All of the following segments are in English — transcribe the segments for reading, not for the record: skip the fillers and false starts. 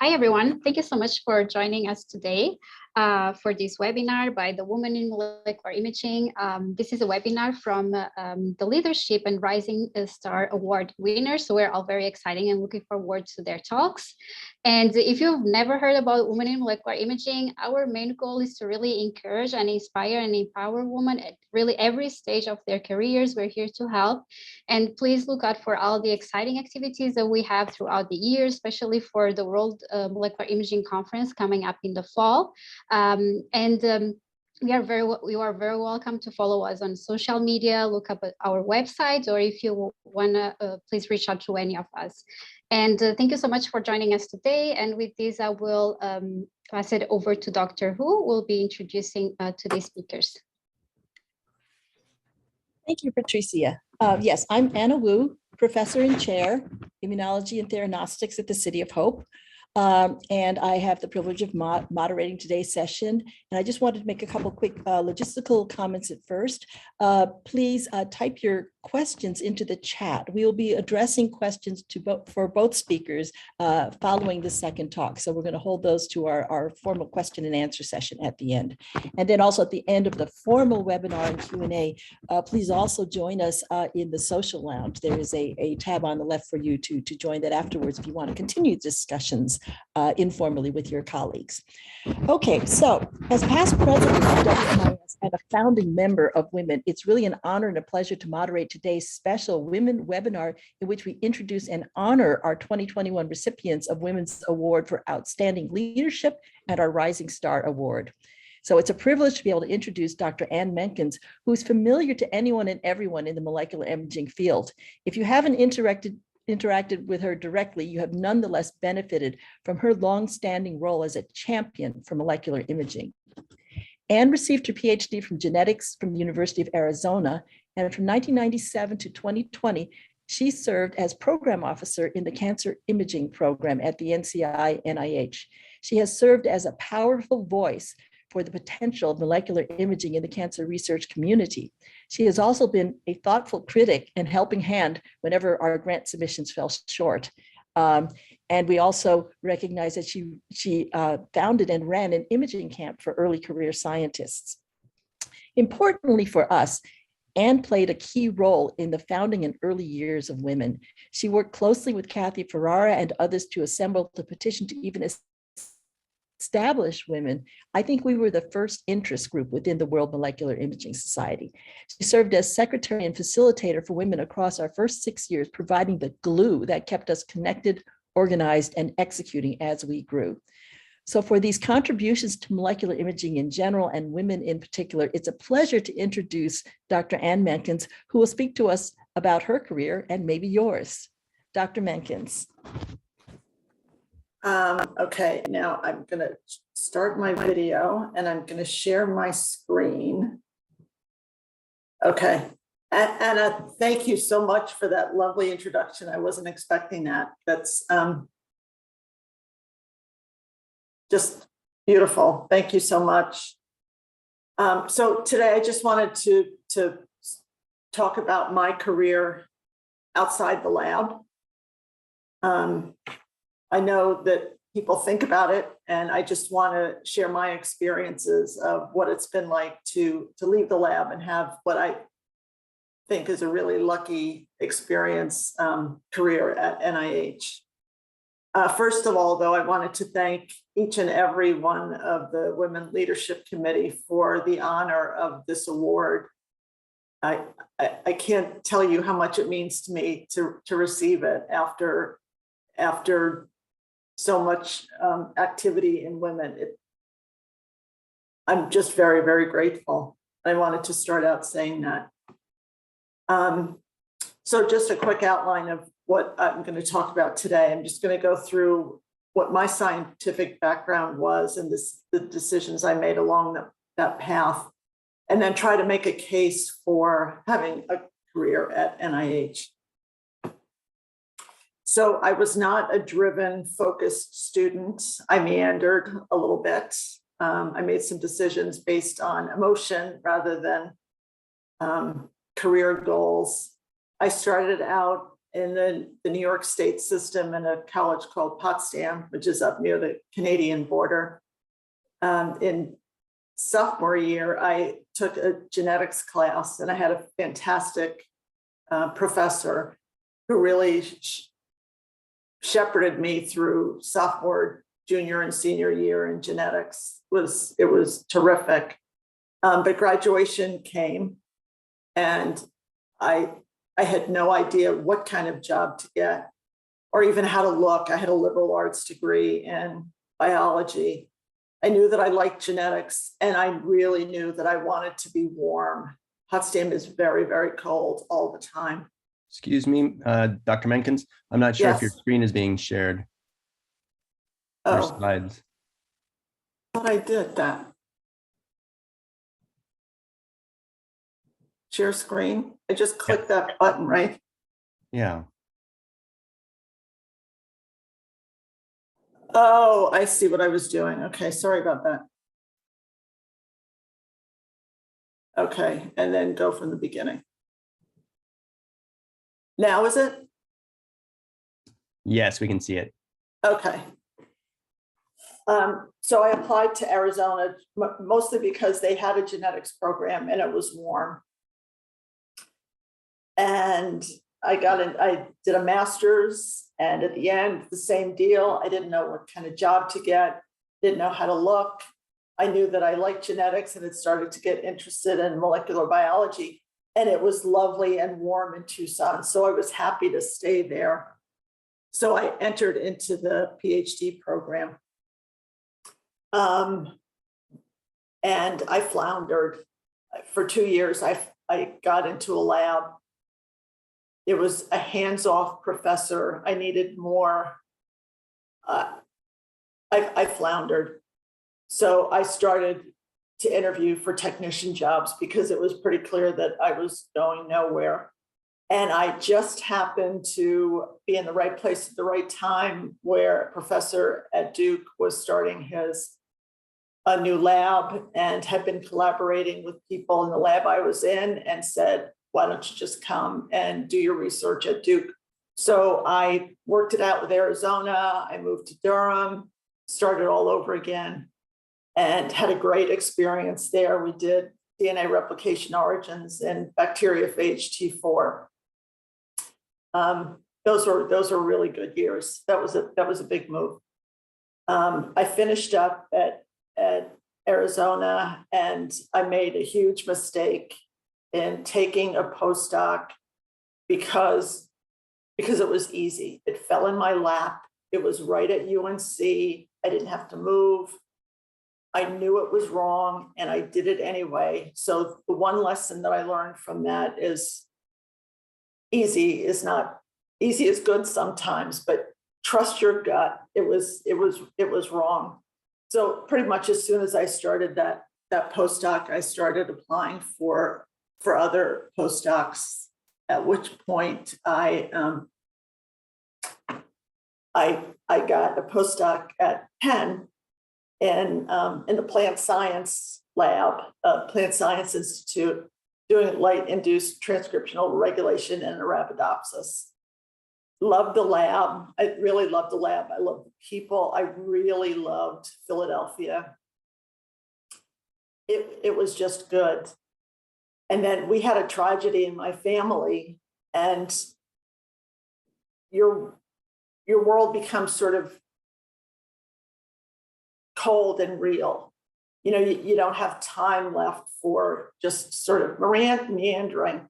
Hi, everyone. Thank you so much for joining us today for this webinar by the Women in Molecular Imaging. This is a webinar from the Leadership and Rising Star Award winners. So we're all very excited and looking forward to their talks. And if you've never heard about Women in Molecular Imaging, our main goal is to really encourage and inspire and empower women at really every stage of their careers. We're here to help. And please look out for all the exciting activities that we have throughout the year, especially for the World Molecular Imaging Conference coming up in the fall. You are very welcome to follow us on social media, look up at our website, or if you want to, please reach out to any of us. And thank you so much for joining us today. And with this, I will pass it over to Dr. Hu, who will be introducing today's speakers. Thank you, Patricia. Yes, I'm Anna Wu, Professor and Chair, Immunology and Theranostics at the City of Hope. And I have the privilege of moderating today's session. And I just wanted to make a couple quick logistical comments at first. Please type your questions into the chat. We will be addressing questions for both speakers following the second talk. So we're going to hold those to our formal question and answer session at the end. And then also at the end of the formal webinar and Q&A, please also join us in the social lounge. There is a tab on the left for you to join that afterwards if you want to continue discussions informally with your colleagues. Okay, so as past president of WIMIS and a founding member of WIMIN, it's really an honor and a pleasure to moderate today's special WIMIN webinar in which we introduce and honor our 2021 recipients of WIMIN's Award for Outstanding Leadership and our Rising Star Award. So it's a privilege to be able to introduce Dr. Ann Menkins, who's familiar to anyone and everyone in the molecular imaging field. If you haven't interacted with her directly, you have nonetheless benefited from her long-standing role as a champion for molecular imaging. Anne received her PhD from genetics from the University of Arizona, and from 1997 to 2020, she served as program officer in the cancer imaging program at the NCI-NIH. She has served as a powerful voice for the potential of molecular imaging in the cancer research community. She has also been a thoughtful critic and helping hand whenever our grant submissions fell short. And we also recognize that she founded and ran an imaging camp for early career scientists. Importantly for us, Anne played a key role in the founding and early years of WIMIN. She worked closely with Kathy Ferrara and others to assemble the petition to even establish WIMIN. I think we were the first interest group within the World Molecular Imaging Society. She served as secretary and facilitator for WIMIN across our first 6 years, providing the glue that kept us connected, organized, and executing as we grew. So for these contributions to molecular imaging in general and WIMIN in particular, it's a pleasure to introduce Dr. Ann Menkins, who will speak to us about her career and maybe yours. Dr. Menkins. Okay, now I'm going to start my video and I'm going to share my screen. Okay, Anna, thank you so much for that lovely introduction. I wasn't expecting that. That's just beautiful. Thank you so much. So today I just wanted to talk about my career outside the lab. I know that people think about it, and I just want to share my experiences of what it's been like to leave the lab and have what I think is a really lucky experience career at NIH. First of all, though, I wanted to thank each and every one of the Women Leadership Committee for the honor of this award. I can't tell you how much it means to me to receive it after so much activity in women. I'm just very, very grateful. I wanted to start out saying that. So just a quick outline of what I'm going to talk about today. I'm just going to go through what my scientific background was and the decisions I made along that path, and then try to make a case for having a career at NIH. So I was not a driven, focused student. I meandered a little bit. I made some decisions based on emotion rather than career goals. I started out in the New York State system in a college called Potsdam, which is up near the Canadian border. In sophomore year, I took a genetics class, and I had a fantastic professor who really shepherded me through sophomore, junior, and senior year in genetics. It was terrific. But graduation came, and I had no idea what kind of job to get or even how to look. I had a liberal arts degree in biology. I knew that I liked genetics, and I really knew that I wanted to be warm. Potsdam is very, very cold all the time. Excuse me, Dr. Menkins, I'm not sure if your Yes. screen is being shared. Your Oh, slides. but I did that. Share screen. I just clicked that button, right? Yeah. Oh, I see what I was doing. Okay, sorry about that. Okay, and then go from the beginning. Now is it? Yes, we can see it. Okay. So I applied to Arizona mostly because they had a genetics program and it was warm. And I did a master's, and at the end, the same deal. I didn't know what kind of job to get, didn't know how to look. I knew that I liked genetics and had started to get interested in molecular biology, and it was lovely and warm in Tucson. So I was happy to stay there. So I entered into the PhD program. And I floundered for 2 years. I got into a lab. It was a hands-off professor. I needed more. I floundered. So I started to interview for technician jobs because it was pretty clear that I was going nowhere. And I just happened to be in the right place at the right time, where a professor at Duke was starting a new lab and had been collaborating with people in the lab I was in, and said, why don't you just come and do your research at Duke? So I worked it out with Arizona. I moved to Durham, started all over again, and had a great experience there. We did DNA replication origins and bacteriophage T4. Those were really good years. That was a big move. I finished up at Arizona, and I made a huge mistake in taking a postdoc because it was easy. It fell in my lap. It was right at UNC. I didn't have to move. I knew it was wrong, and I did it anyway. So the one lesson that I learned from that is easy is good sometimes, but trust your gut. It was wrong. So pretty much as soon as I started that postdoc, I started applying for other postdocs, at which point I got a postdoc at Penn in the plant science lab, Plant Science Institute, doing light-induced transcriptional regulation in Arabidopsis. Loved the lab. I really loved the lab. I loved the people. I really loved Philadelphia. It was just good. And then we had a tragedy in my family, and your world becomes sort of cold and real. You know, you don't have time left for just sort of meandering.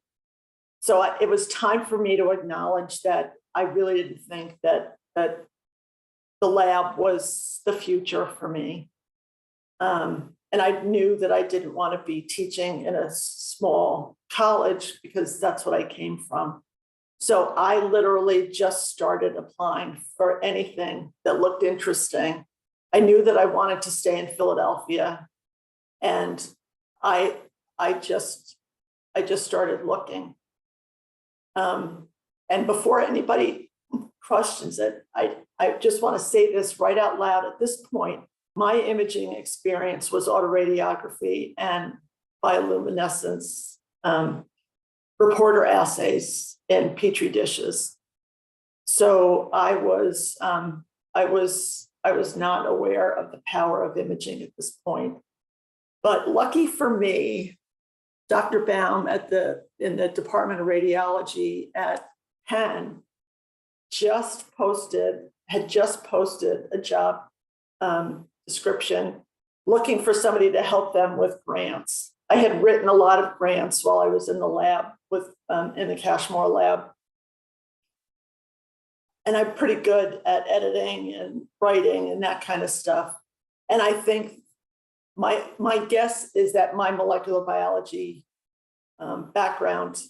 So it was time for me to acknowledge that I really didn't think that the lab was the future for me. And I knew that I didn't want to be teaching in a small college because that's what I came from. So I literally just started applying for anything that looked interesting. I knew that I wanted to stay in Philadelphia, and I just started looking. And before anybody questions it, I just want to say this right out loud. At this point, my imaging experience was autoradiography and bioluminescence reporter assays in Petri dishes. So I was not aware of the power of imaging at this point. But lucky for me, Dr. Baum in the Department of Radiology at Penn had just posted a job description looking for somebody to help them with grants. I had written a lot of grants while I was in the lab in the Cashmore lab. And I'm pretty good at editing and writing and that kind of stuff. And I think my guess is that my molecular biology background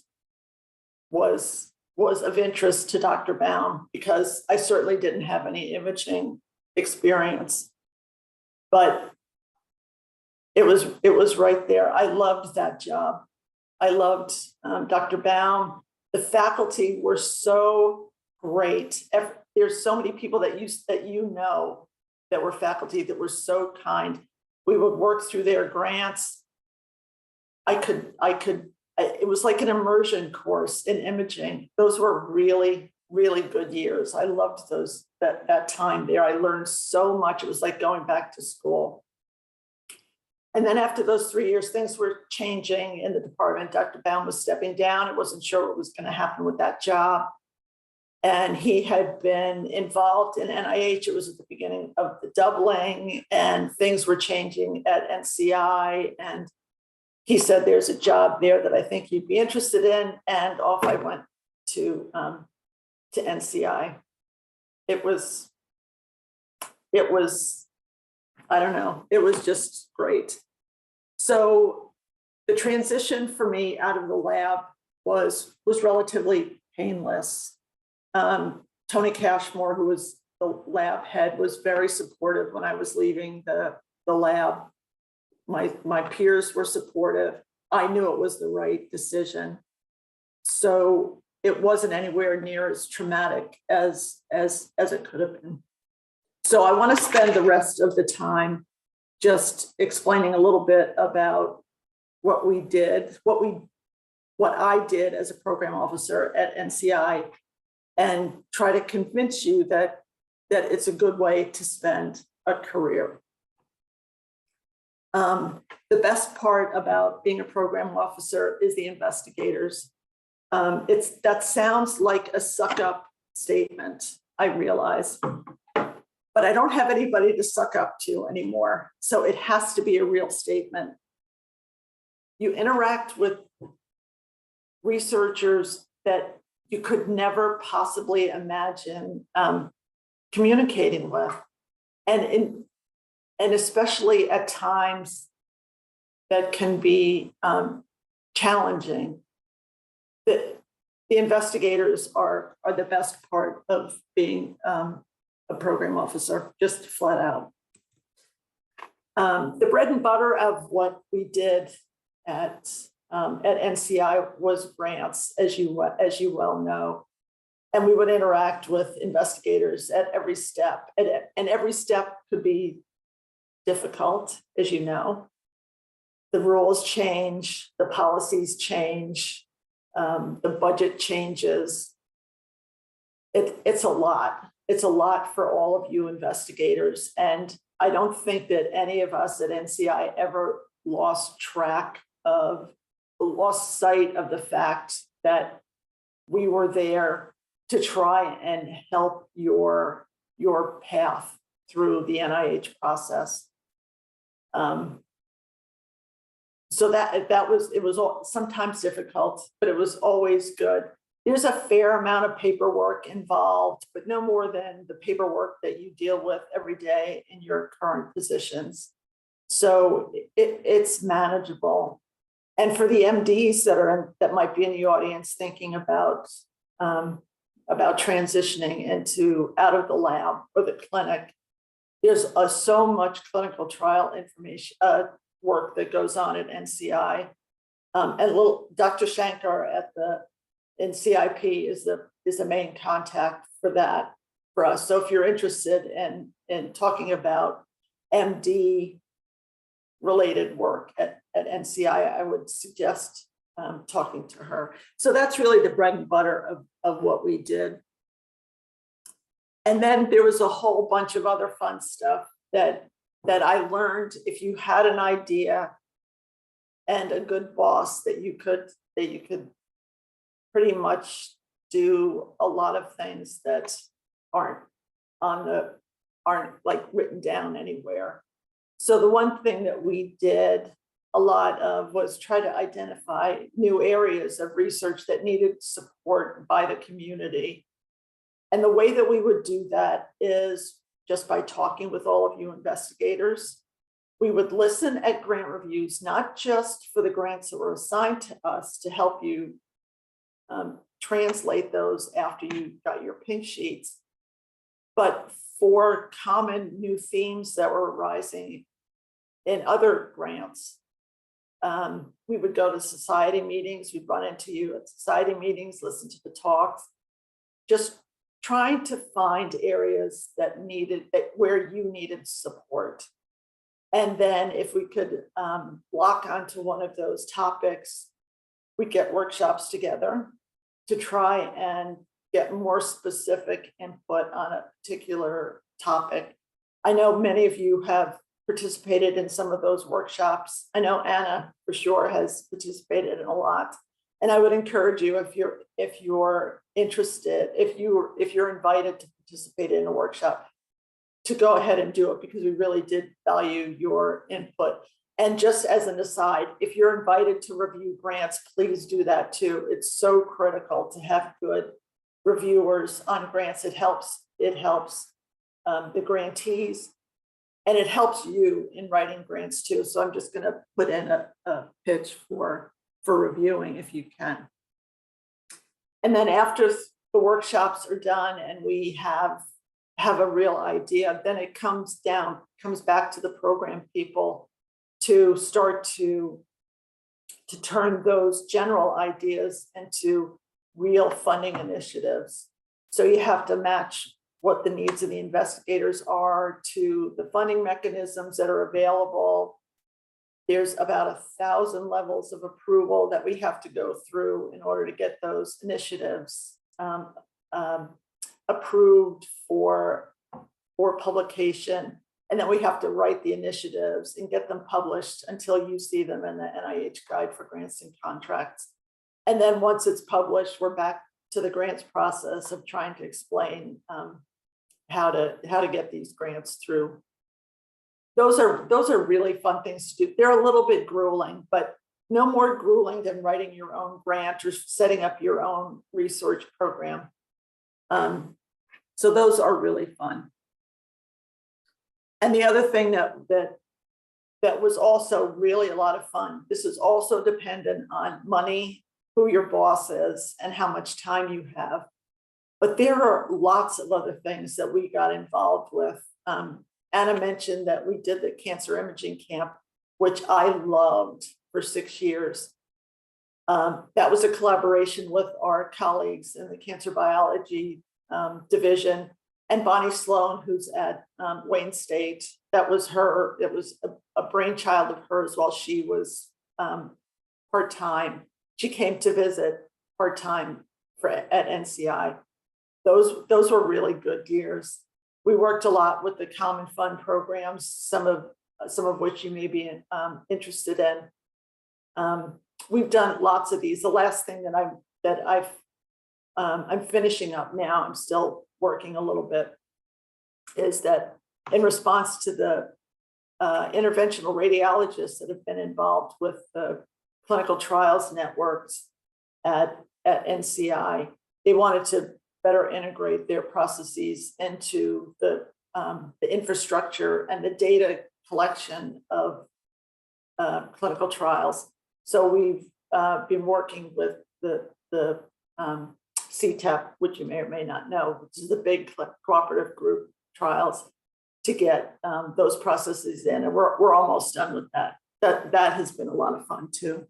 was of interest to Dr. Baum, because I certainly didn't have any imaging experience, but it was right there. I loved that job. I loved Dr. Baum. The faculty were so great. There's so many people that you know that were faculty that were so kind. We would work through their grants. It was like an immersion course in imaging. Those were really, really good years. I loved that time there. I learned so much. It was like going back to school. And then after those 3 years, things were changing in the department. Dr. Baum was stepping down. I wasn't sure what was going to happen with that job. And he had been involved in NIH. It was at the beginning of the doubling, and things were changing at NCI. And he said, there's a job there that I think you'd be interested in. And off I went to NCI. It was, I don't know, it was just great. So the transition for me out of the lab was relatively painless. Tony Cashmore, who was the lab head, was very supportive when I was leaving the lab. My peers were supportive. I knew it was the right decision. So it wasn't anywhere near as traumatic as it could have been. So I want to spend the rest of the time just explaining a little bit about what we did, what I did as a program officer at NCI, and try to convince you that it's a good way to spend a career. The best part about being a program officer is the investigators. That sounds like a suck-up statement, I realize, but I don't have anybody to suck up to anymore. So it has to be a real statement. You interact with researchers that you could never possibly imagine communicating with. And especially at times that can be challenging. The investigators are the best part of being a program officer, just flat out. The bread and butter of what we did at NCI was grants, as you well know. And we would interact with investigators at every step, and every step could be difficult, as you know. The rules change, the policies change, the budget changes. It's a lot. It's a lot for all of you investigators. And I don't think that any of us at NCI ever lost sight of the fact that we were there to try and help your path through the NIH process. So it was sometimes difficult, but it was always good. There's a fair amount of paperwork involved, but no more than the paperwork that you deal with every day in your current positions. So it's manageable. And for the MDs that might be in the audience thinking about transitioning out of the lab or the clinic, there's so much clinical trial information work that goes on at NCI. And Dr. Shankar in CIP is the main contact for that for us. So if you're interested in talking about MD related work at NCI, I would suggest talking to her. So that's really the bread and butter of what we did. And then there was a whole bunch of other fun stuff that I learned. If you had an idea and a good boss, that you could pretty much do a lot of things that aren't like written down anywhere. So the one thing that we did a lot of was try to identify new areas of research that needed support by the community. And the way that we would do that is just by talking with all of you investigators. We would listen at grant reviews, not just for the grants that were assigned to us to help you translate those after you got your pink sheets, but for common new themes that were arising in other grants. We would go to society meetings, we'd run into you at society meetings, listen to the talks, just trying to find areas where you needed support. And then if we could lock onto one of those topics, we'd get workshops together to try and get more specific input on a particular topic. I know many of you have participated in some of those workshops. I know Anna for sure has participated in a lot. And I would encourage you, if you're interested, if you're invited to participate in a workshop, to go ahead and do it, because we really did value your input. And just as an aside, if you're invited to review grants, please do that too. It's so critical to have good reviewers on grants. It helps the grantees, and it helps you in writing grants too. So I'm just going to put in a pitch for reviewing if you can. And then after the workshops are done and we have a real idea, then it comes back to the program people to start to turn those general ideas into real funding initiatives. So you have to match what the needs of the investigators are to the funding mechanisms that are available. There's about 1,000 levels of approval that we have to go through in order to get those initiatives approved for publication. And then we have to write the initiatives and get them published until you see them in the NIH Guide for Grants and Contracts. And then once it's published, we're back to the grants process of trying to explain how to get these grants through. Those are really fun things to do. They're a little bit grueling, but no more grueling than writing your own grant or setting up your own research program. So those are really fun. And the other thing that was also really a lot of fun, this is also dependent on money, who your boss is, and how much time you have. But there are lots of other things that we got involved with. Anna mentioned that we did the cancer imaging camp, which I loved for 6 years. That was a collaboration with our colleagues in the cancer biology division, and Bonnie Sloan, who's at Wayne State. That was her, it was a brainchild of hers while she was part-time. She came to visit part-time at NCI. Those were really good years. We worked a lot with the Common Fund programs, some of which you may be interested in. We've done lots of these. The last thing that I'm finishing up now, I'm still working a little bit, is that in response to the interventional radiologists that have been involved with the clinical trials networks at NCI, they wanted to better integrate their processes into the infrastructure and the data collection of clinical trials. So we've been working with the CTEP, which you may or may not know, which is the big cooperative group trials, to get those processes in, and we're almost done with that. That has been a lot of fun too.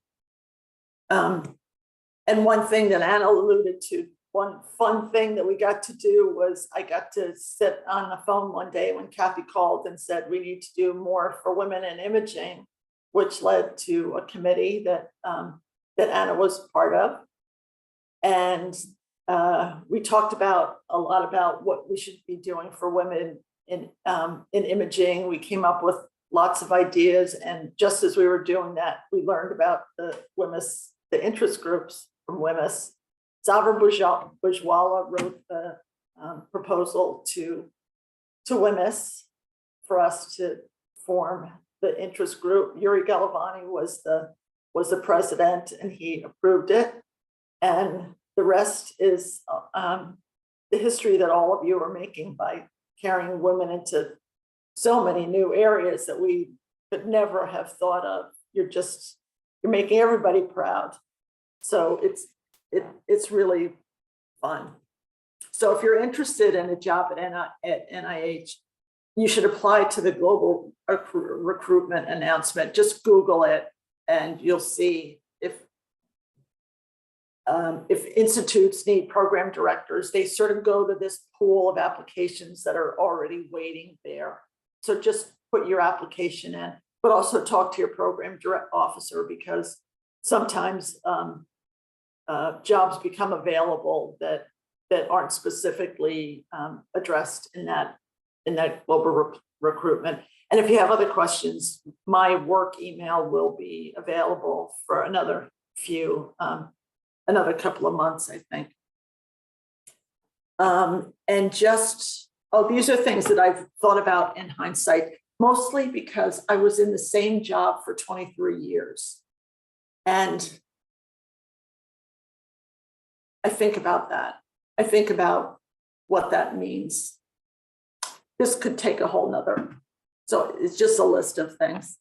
And one thing that Anna alluded to, one fun thing that we got to do was I got to sit on the phone one day when Kathy called and said, we need to do more for women in imaging, which led to a committee that Anna was part of. And we talked about a lot about what we should be doing for women in imaging. We came up with lots of ideas, and just as we were doing that, we learned about the WIMIS, the interest groups from WIMIS. Zavra Bourgeois wrote the proposal to WIMIS for us to form the interest group. Yuri Galavani was the president, and he approved it. And the rest is the history that all of you are making by carrying women into so many new areas that we could never have thought of. You're making everybody proud. So it's really fun. So if you're interested in a job at NIH, you should apply to the global recruitment announcement. Just Google it and you'll see if institutes need program directors, they sort of go to this pool of applications that are already waiting there. So just put your application in, but also talk to your program officer, because sometimes jobs become available that aren't specifically addressed in that global recruitment. And if you have other questions, my work email will be available for another couple of months, I think. And these are things that I've thought about in hindsight, mostly because I was in the same job for 23 years. And I think about that. I think about what that means. This could take a whole nother. So it's just a list of things.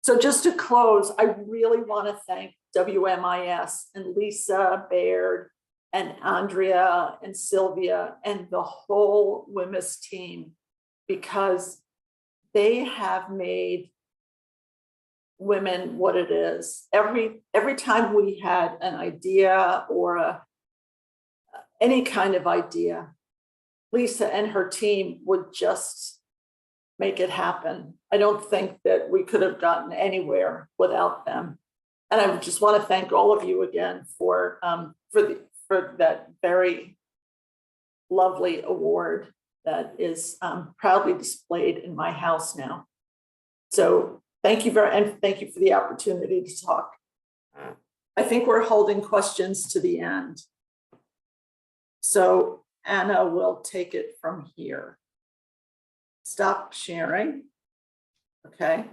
So just to close, I really want to thank WMIS and Lisa Baird and Andrea and Sylvia and the whole WIMIS team, because they have made WIMIN what it is. Every time we had an idea or any kind of idea, Lisa and her team would just make it happen. I don't think that we could have gotten anywhere without them. And I just want to thank all of you again for that very lovely award that is proudly displayed in my house now. So thank you and thank you for the opportunity to talk. I think we're holding questions to the end. So Anna will take it from here. Stop sharing. Okay.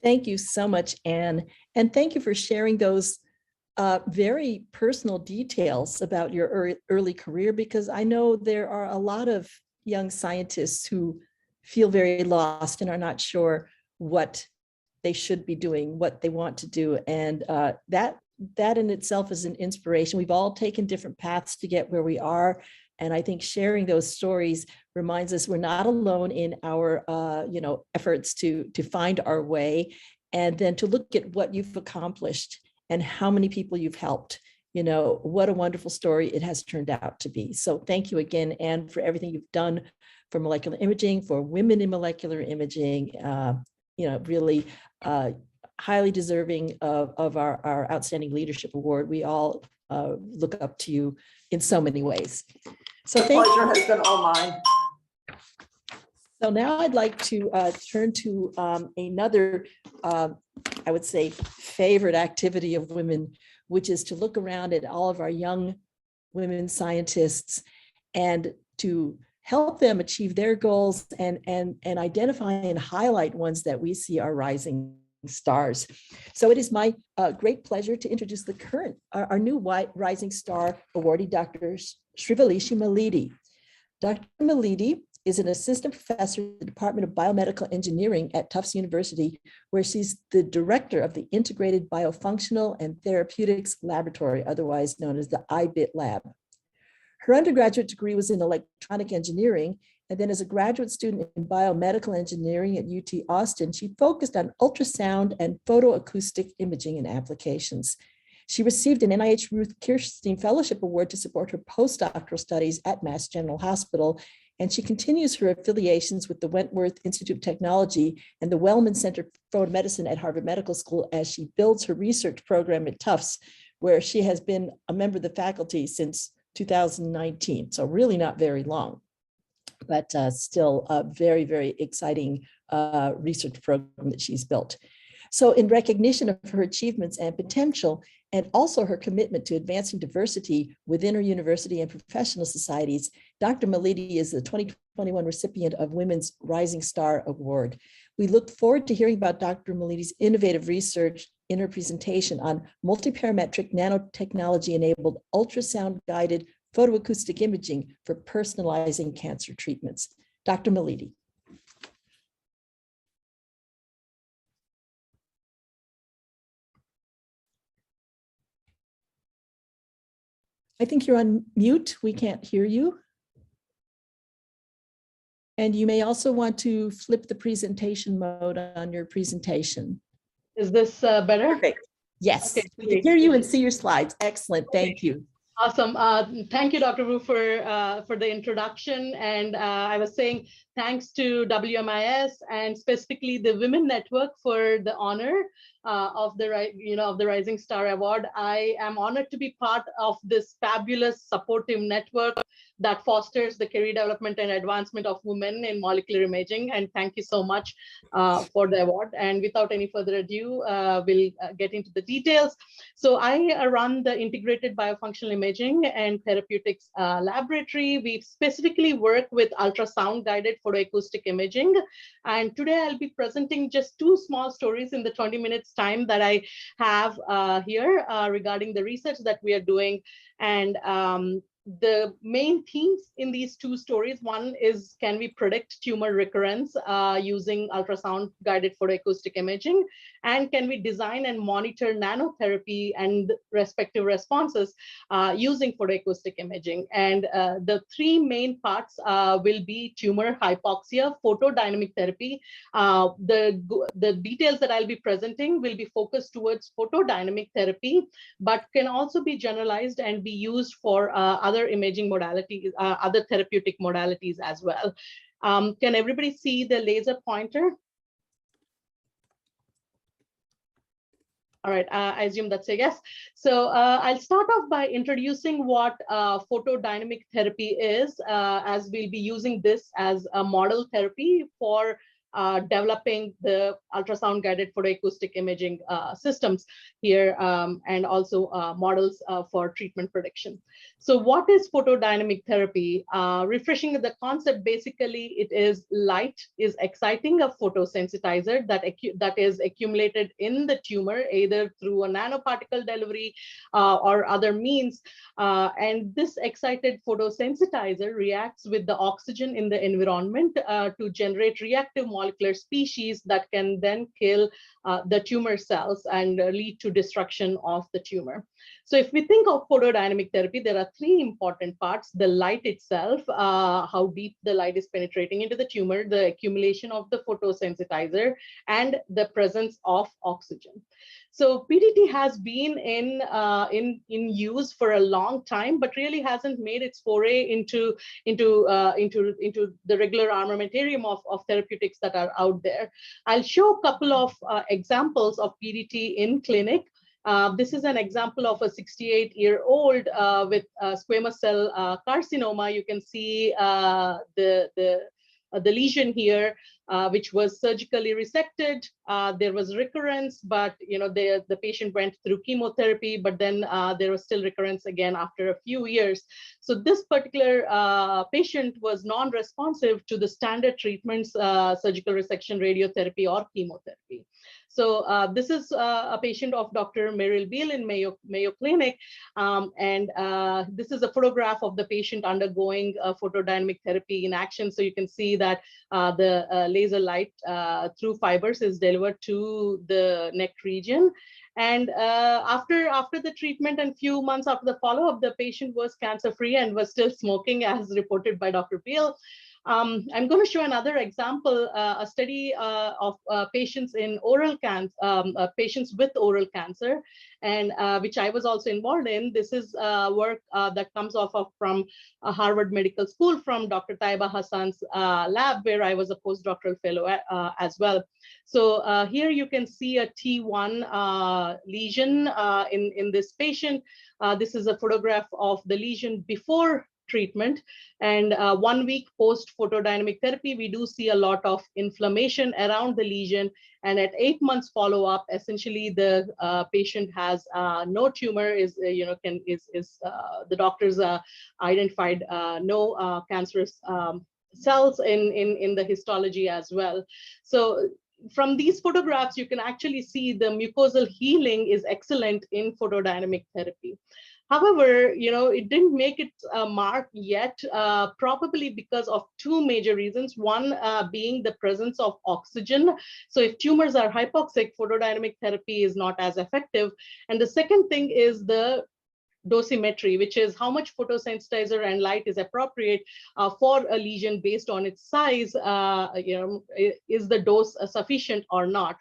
Thank you so much, Anne. And thank you for sharing those very personal details about your early career, because I know there are a lot of young scientists who feel very lost and are not sure what they should be doing, what they want to do. And that in itself is an inspiration. We've all taken different paths to get where we are. And I think sharing those stories reminds us we're not alone in our efforts to find our way, and then to look at what you've accomplished and how many people you've helped. What a wonderful story it has turned out to be. So thank you again, Anne, for everything you've done for molecular imaging, for women in molecular imaging. Really highly deserving of our Outstanding Leadership Award. We all look up to you in so many ways. So the pleasure has been all mine. So now I'd like to turn to another, I would say, favorite activity of women, which is to look around at all of our young women scientists and to help them achieve their goals and identify and highlight ones that we see are rising stars. So it is my great pleasure to introduce our new Rising Star awardee, Dr. Srivalishi Malidi. Dr. Malidi is an assistant professor in the Department of Biomedical Engineering at Tufts University, where she's the director of the Integrated Biofunctional and Therapeutics Laboratory, otherwise known as the IBIT Lab. Her undergraduate degree was in electronic engineering, and then as a graduate student in biomedical engineering at UT Austin, she focused on ultrasound and photoacoustic imaging and applications. She received an NIH Ruth Kirstein Fellowship Award to support her postdoctoral studies at Mass General Hospital, and she continues her affiliations with the Wentworth Institute of Technology and the Wellman Center for Photomedicine at Harvard Medical School as she builds her research program at Tufts, where she has been a member of the faculty since 2019. So really not very long, but still a very, very exciting research program that she's built. So in recognition of her achievements and potential, and also her commitment to advancing diversity within her university and professional societies, Dr. Malidi is the 2021 recipient of WIMIN's Rising Star Award. We look forward to hearing about Dr. Malidi's innovative research in her presentation on multiparametric nanotechnology-enabled ultrasound-guided photoacoustic imaging for personalizing cancer treatments. Dr. Malidi. I think you're on mute. We can't hear you. And you may also want to flip the presentation mode on your presentation. Is this better? Perfect. Yes, Okay, we can hear you and see your slides. Excellent. Thank you. Awesome. Thank you, Dr. Wu, for the introduction. And I was saying thanks to WMIS and specifically the WIMIN Network for the honor of the Rising Star Award. I am honored to be part of this fabulous supportive network that fosters the career development and advancement of women in molecular imaging. And thank you so much for the award. And without any further ado, we'll get into the details. So I run the Integrated Biofunctional Imaging and Therapeutics Laboratory. We specifically work with ultrasound-guided photoacoustic imaging. And today I'll be presenting just two small stories in the 20 minutes time that I have here regarding the research that we are doing. And the main themes in these two stories, one is, can we predict tumor recurrence using ultrasound guided photoacoustic imaging? And can we design and monitor nanotherapy and respective responses using photoacoustic imaging? And the three main parts will be tumor hypoxia, photodynamic therapy. The details that I'll be presenting will be focused towards photodynamic therapy, but can also be generalized and be used for other imaging modalities, other therapeutic modalities as well. Can everybody see the laser pointer? All right, I assume that's a yes. So I'll start off by introducing what photodynamic therapy is, as we'll be using this as a model therapy for developing the ultrasound guided photoacoustic imaging systems here, and also models for treatment prediction. So what is photodynamic therapy? Refreshing the concept, basically it is light is exciting a photosensitizer that is accumulated in the tumor, either through a nanoparticle delivery or other means. And this excited photosensitizer reacts with the oxygen in the environment to generate reactive molecular species that can then kill the tumor cells and lead to destruction of the tumor. So if we think of photodynamic therapy, there are three important parts: the light itself, how deep the light is penetrating into the tumor, the accumulation of the photosensitizer, and the presence of oxygen. So PDT has been in use for a long time, but really hasn't made its foray into the regular armamentarium of therapeutics that are out there. I'll show a couple of examples of PDT in clinic. This is an example of a 68-year-old with squamous cell carcinoma. You can see the lesion here, which was surgically resected. There was recurrence, but the patient went through chemotherapy, but then there was still recurrence again after a few years. So this particular patient was non-responsive to the standard treatments, surgical resection, radiotherapy, or chemotherapy. So this is a patient of Dr. Meryl Beal in Mayo Clinic. And this is a photograph of the patient undergoing photodynamic therapy in action. So you can see that the laser light through fibers is delivered to the neck region. And after the treatment and few months after the follow-up, the patient was cancer-free and was still smoking, as reported by Dr. Beal. I'm going to show another example, a study of patients in oral cancer, patients with oral cancer, and which I was also involved in. This is work that comes off of from Harvard Medical School from Dr. Taiba Hassan's lab, where I was a postdoctoral fellow as well. So here you can see a T1 lesion in this patient. This is a photograph of the lesion before treatment, and 1 week post photodynamic therapy, we do see a lot of inflammation around the lesion. And at 8 months follow-up, essentially the patient has no tumor, the doctors identified no cancerous cells in the histology as well. So from these photographs, you can actually see the mucosal healing is excellent in photodynamic therapy. However, it didn't make its mark yet, probably because of two major reasons. One being the presence of oxygen. So if tumors are hypoxic, photodynamic therapy is not as effective. And the second thing is the dosimetry, which is how much photosensitizer and light is appropriate for a lesion based on its size. Is the dose sufficient or not?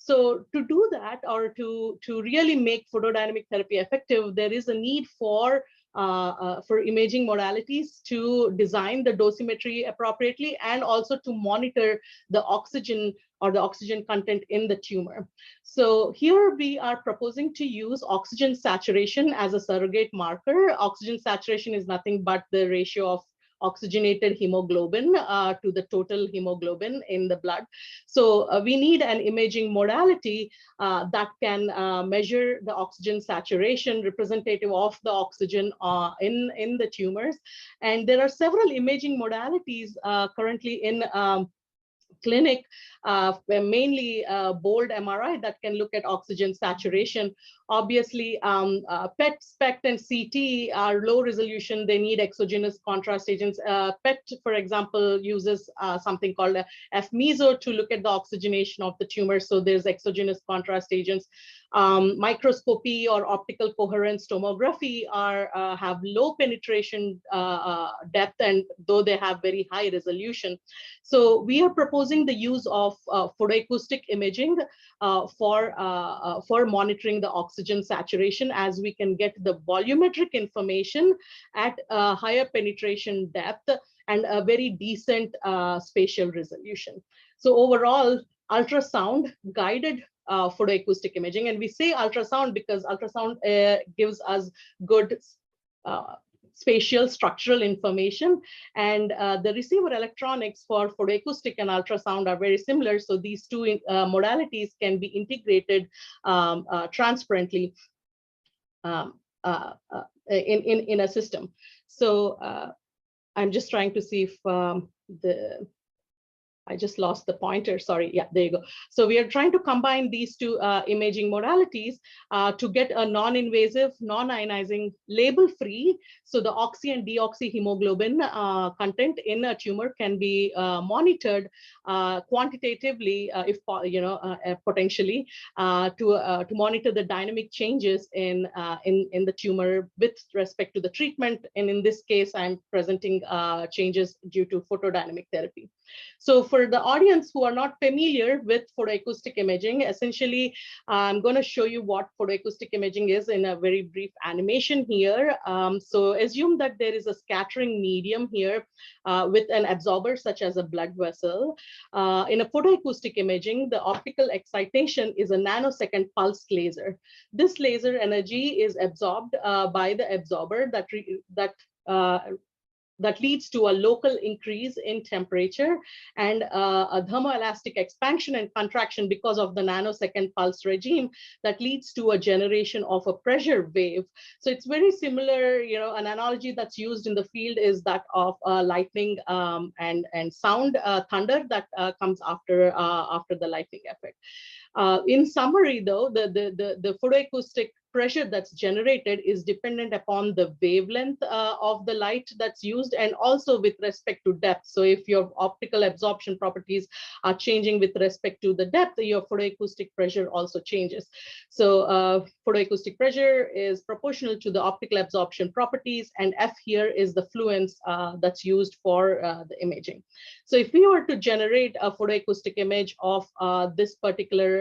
So to do that, or to really make photodynamic therapy effective, there is a need for imaging modalities to design the dosimetry appropriately, and also to monitor the oxygen or the oxygen content in the tumor. So here we are proposing to use oxygen saturation as a surrogate marker. Oxygen saturation is nothing but the ratio of oxygenated hemoglobin to the total hemoglobin in the blood. So we need an imaging modality that can measure the oxygen saturation representative of the oxygen in the tumors. And there are several imaging modalities currently in clinic, mainly bold MRI that can look at oxygen saturation. Obviously, PET, SPECT, and CT are low resolution. They need exogenous contrast agents. PET, for example, uses something called F-meso to look at the oxygenation of the tumor. So there's exogenous contrast agents. Microscopy or optical coherence tomography have low penetration depth, and though they have very high resolution. So we are proposing the use of photoacoustic imaging for monitoring the oxygen saturation, as we can get the volumetric information at a higher penetration depth and a very decent spatial resolution. So overall, ultrasound guided photoacoustic imaging, and we say ultrasound because ultrasound gives us good spatial structural information, and the receiver electronics for photoacoustic and ultrasound are very similar. So these two modalities can be integrated transparently in a system. So I'm just trying to see if I just lost the pointer, sorry. Yeah, there you go. So we are trying to combine these two imaging modalities to get a non-invasive, non-ionizing, label-free. So the oxy and deoxyhemoglobin content in a tumor can be monitored quantitatively, if potentially, to monitor the dynamic changes in the tumor with respect to the treatment. And in this case, I'm presenting changes due to photodynamic therapy. So for the audience who are not familiar with photoacoustic imaging, essentially, I'm going to show you what photoacoustic imaging is in a very brief animation here. So assume that there is a scattering medium here with an absorber such as a blood vessel. In a photoacoustic imaging, the optical excitation is a nanosecond pulsed laser. This laser energy is absorbed by the absorber that leads to a local increase in temperature and a thermoelastic expansion and contraction because of the nanosecond pulse regime that leads to a generation of a pressure wave. So it's very similar, an analogy that's used in the field is that of lightning and sound, thunder that comes after the lightning effect. In summary, though, the photoacoustic pressure that's generated is dependent upon the wavelength of the light that's used, and also with respect to depth. So if your optical absorption properties are changing with respect to the depth, your photoacoustic pressure also changes. So photoacoustic pressure is proportional to the optical absorption properties, and F here is the fluence that's used for the imaging. So if we were to generate a photoacoustic image of this particular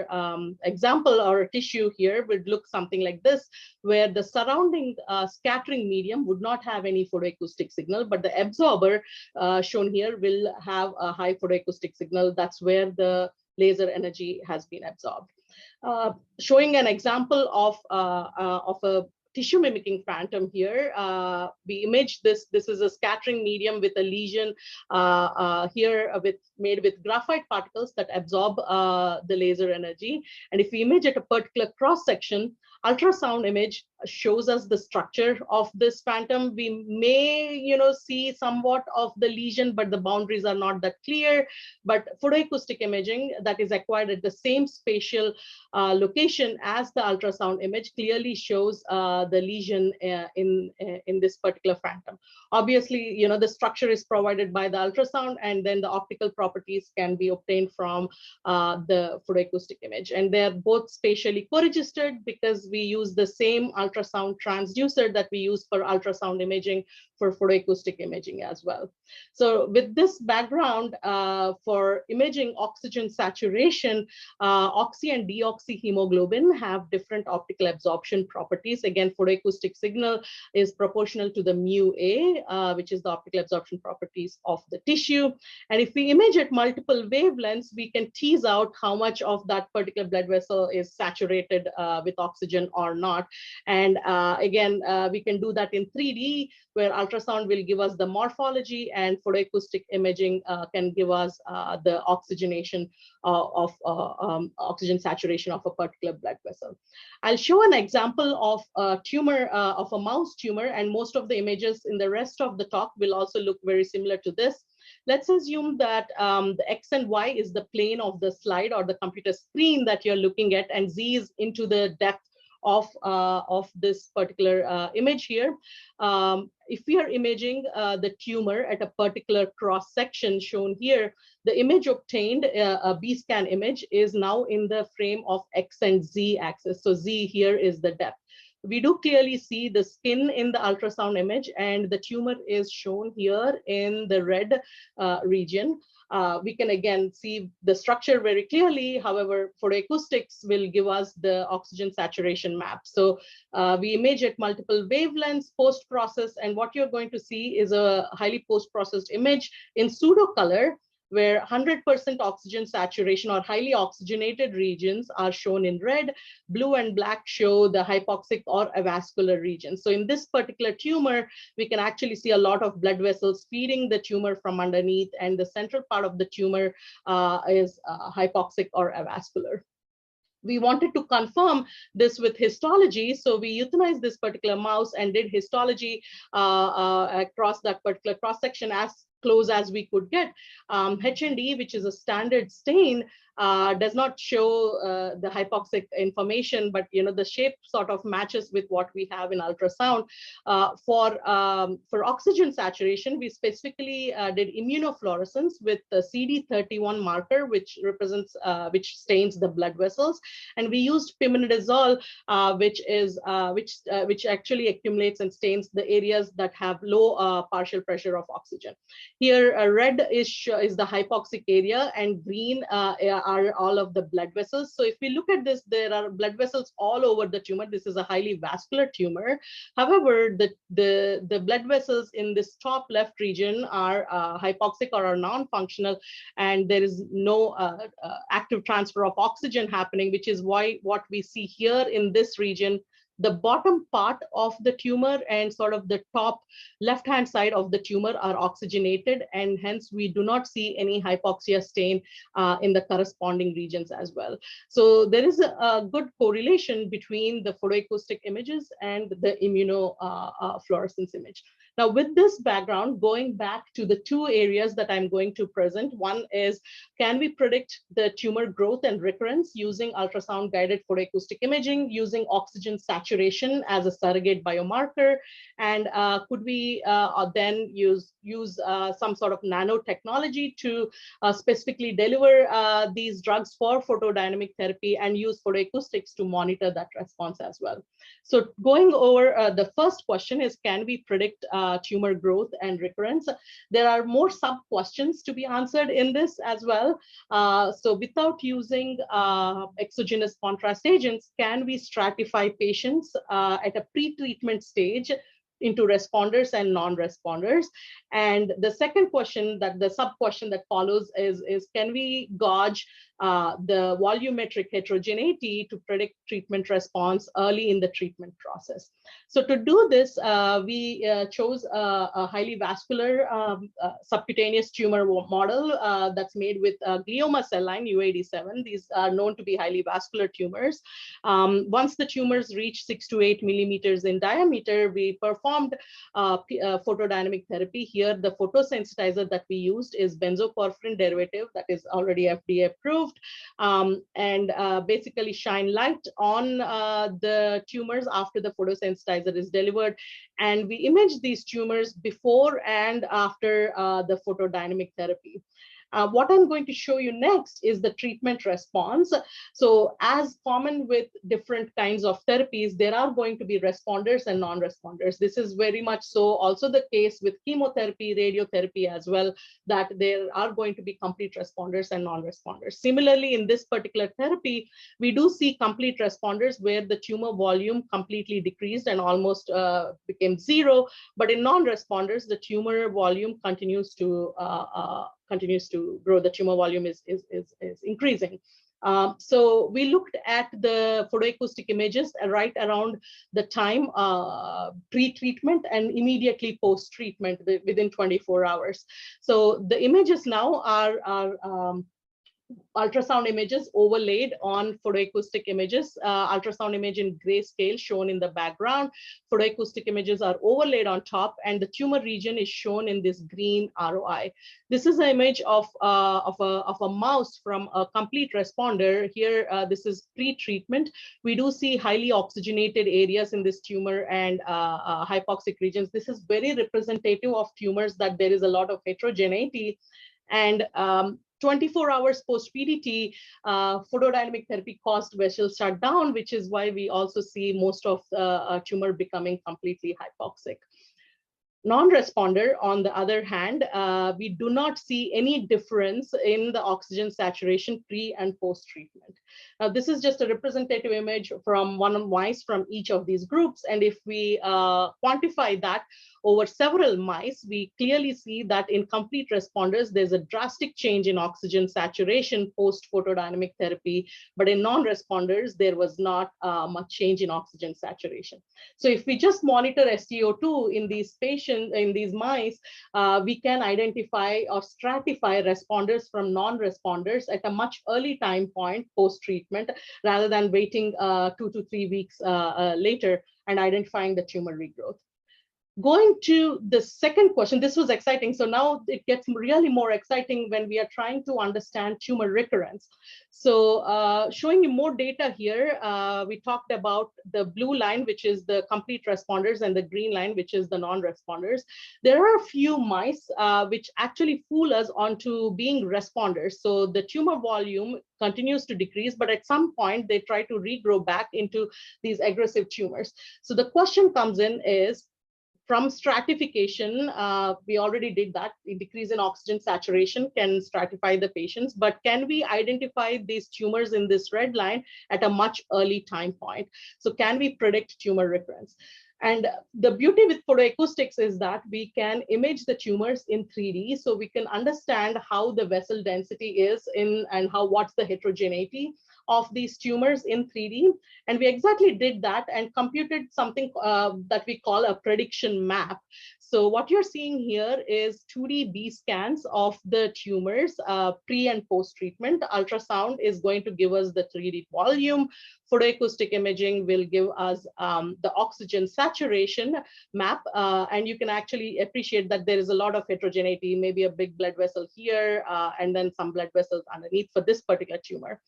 example or a tissue here, would look something like this, where the surrounding scattering medium would not have any photoacoustic signal, but the absorber shown here will have a high photoacoustic signal. That's where the laser energy has been absorbed. Showing an example of a tissue mimicking phantom here. We image this. This is a scattering medium with a lesion here made with graphite particles that absorb the laser energy. And if we image at a particular cross section, ultrasound image shows us the structure of this phantom. We may, see somewhat of the lesion, but the boundaries are not that clear. But photoacoustic imaging that is acquired at the same spatial location as the ultrasound image clearly shows the lesion in this particular phantom. Obviously, the structure is provided by the ultrasound, and then the optical properties can be obtained from the photoacoustic image. And they're both spatially co-registered because we use the same ultrasound transducer that we use for ultrasound imaging for photoacoustic imaging as well. So with this background, for imaging oxygen saturation, oxy and deoxyhemoglobin have different optical absorption properties. Again, photoacoustic signal is proportional to the mu A, which is the optical absorption properties of the tissue. And if we image at multiple wavelengths, we can tease out how much of that particular blood vessel is saturated with oxygen or not. And again, we can do that in 3D, where ultrasound will give us the morphology, and photoacoustic imaging can give us the oxygenation of oxygen saturation of a particular blood vessel. I'll show an example of a tumor, of a mouse tumor, and most of the images in the rest of the talk will also look very similar to this. Let's assume that the X and Y is the plane of the slide or the computer screen that you're looking at, and Z is into the depth of this particular image here. If we are imaging the tumor at a particular cross section shown here, the image obtained, a B-scan image, is now in the frame of X and Z axis. So Z here is the depth. We do clearly see the skin in the ultrasound image, and the tumor is shown here in the red region. We can again see the structure very clearly. However, photoacoustics will give us the oxygen saturation map. So we image at multiple wavelengths post-process, and what you're going to see is a highly post-processed image in pseudo color, where 100% oxygen saturation or highly oxygenated regions are shown in red. Blue and black show the hypoxic or avascular regions. So in this particular tumor, we can actually see a lot of blood vessels feeding the tumor from underneath, and the central part of the tumor is hypoxic or avascular. We wanted to confirm this with histology, so we euthanized this particular mouse and did histology across that particular cross-section as close as we could get. H&E, which is a standard stain, does not show the hypoxic information, but the shape sort of matches with what we have in ultrasound. For oxygen saturation, we specifically did immunofluorescence with the CD31 marker, which represents, which stains the blood vessels, and we used pimenidazole, which actually accumulates and stains the areas that have low partial pressure of oxygen. Here, red is the hypoxic area, and green are all of the blood vessels. So if we look at this, there are blood vessels all over the tumor. This is a highly vascular tumor. However, the blood vessels in this top left region are hypoxic or are non-functional, and there is no active transfer of oxygen happening, which is why what we see here in this region, the bottom part of the tumor and sort of the top left-hand side of the tumor are oxygenated, and hence we do not see any hypoxia stain in the corresponding regions as well. So there is a good correlation between the photoacoustic images and the immunofluorescence image. Now, with this background, going back to the two areas that I'm going to present, one is, can we predict the tumor growth and recurrence using ultrasound-guided photoacoustic imaging, using oxygen saturation as a surrogate biomarker? And could we then use some sort of nanotechnology to specifically deliver these drugs for photodynamic therapy and use photoacoustics to monitor that response as well? So going over the first question is, can we predict tumor growth and recurrence? There are more sub-questions to be answered in this as well. So without using exogenous contrast agents, can we stratify patients at a pre-treatment stage into responders and non-responders? And the second question, that the sub-question that follows is can we gauge the volumetric heterogeneity to predict treatment response early in the treatment process? So to do this, we chose a highly vascular subcutaneous tumor model that's made with glioma cell line UAD7. These are known to be highly vascular tumors. Once the tumors reach 6 to 8 millimeters in diameter, we performed photodynamic therapy. Here, the photosensitizer that we used is benzoporphyrin derivative that is already FDA approved. And basically shine light on the tumors after the photosensitizer is delivered. And we image these tumors before and after the photodynamic therapy. What I'm going to show you next is the treatment response. So as common with different kinds of therapies, there are going to be responders and non-responders. This is very much so also the case with chemotherapy, radiotherapy as well, that there are going to be complete responders and non-responders. Similarly, in this particular therapy, we do see complete responders where the tumor volume completely decreased and almost became zero. But in non-responders, the tumor volume continues to grow. The tumor volume is increasing. So we looked at the photoacoustic images right around the time pre-treatment and immediately post-treatment within 24 hours. So the images now are ultrasound images overlaid on photoacoustic images, ultrasound image in grayscale shown in the background. Photoacoustic images are overlaid on top, and the tumor region is shown in this green ROI. This is an image of a mouse from a complete responder. Here, this is pre-treatment. We do see highly oxygenated areas in this tumor and hypoxic regions. This is very representative of tumors that there is a lot of heterogeneity. And 24 hours post-PDT, photodynamic therapy caused vessel shutdown, which is why we also see most of the tumor becoming completely hypoxic. Non-responder, on the other hand, we do not see any difference in the oxygen saturation pre and post-treatment. Now, this is just a representative image from one mice from each of these groups. And if we quantify that over several mice, we clearly see that in complete responders, there's a drastic change in oxygen saturation post-photodynamic therapy. But in non-responders, there was not much change in oxygen saturation. So if we just monitor StO2 in these patients, in these mice, we can identify or stratify responders from non-responders at a much early time point post-treatment, rather than waiting 2 to 3 weeks later and identifying the tumor regrowth. Going to the second question, this was exciting. So now it gets really more exciting when we are trying to understand tumor recurrence. So showing you more data here, we talked about the blue line, which is the complete responders, and the green line, which is the non-responders. There are a few mice which actually fool us onto being responders. So the tumor volume continues to decrease, but at some point they try to regrow back into these aggressive tumors. So the question comes in is, from stratification, we already did that. The decrease in oxygen saturation can stratify the patients, but can we identify these tumors in this red line at a much early time point? So can we predict tumor recurrence? And the beauty with photoacoustics is that we can image the tumors in 3D, so we can understand how the vessel density is in and what's the heterogeneity of these tumors in 3D. And we exactly did that and computed something that we call a prediction map. So what you're seeing here is 2D B scans of the tumors pre and post treatment. Ultrasound is going to give us the 3D volume. Photoacoustic imaging will give us the oxygen saturation map. And you can actually appreciate that there is a lot of heterogeneity, maybe a big blood vessel here, and then some blood vessels underneath for this particular tumor.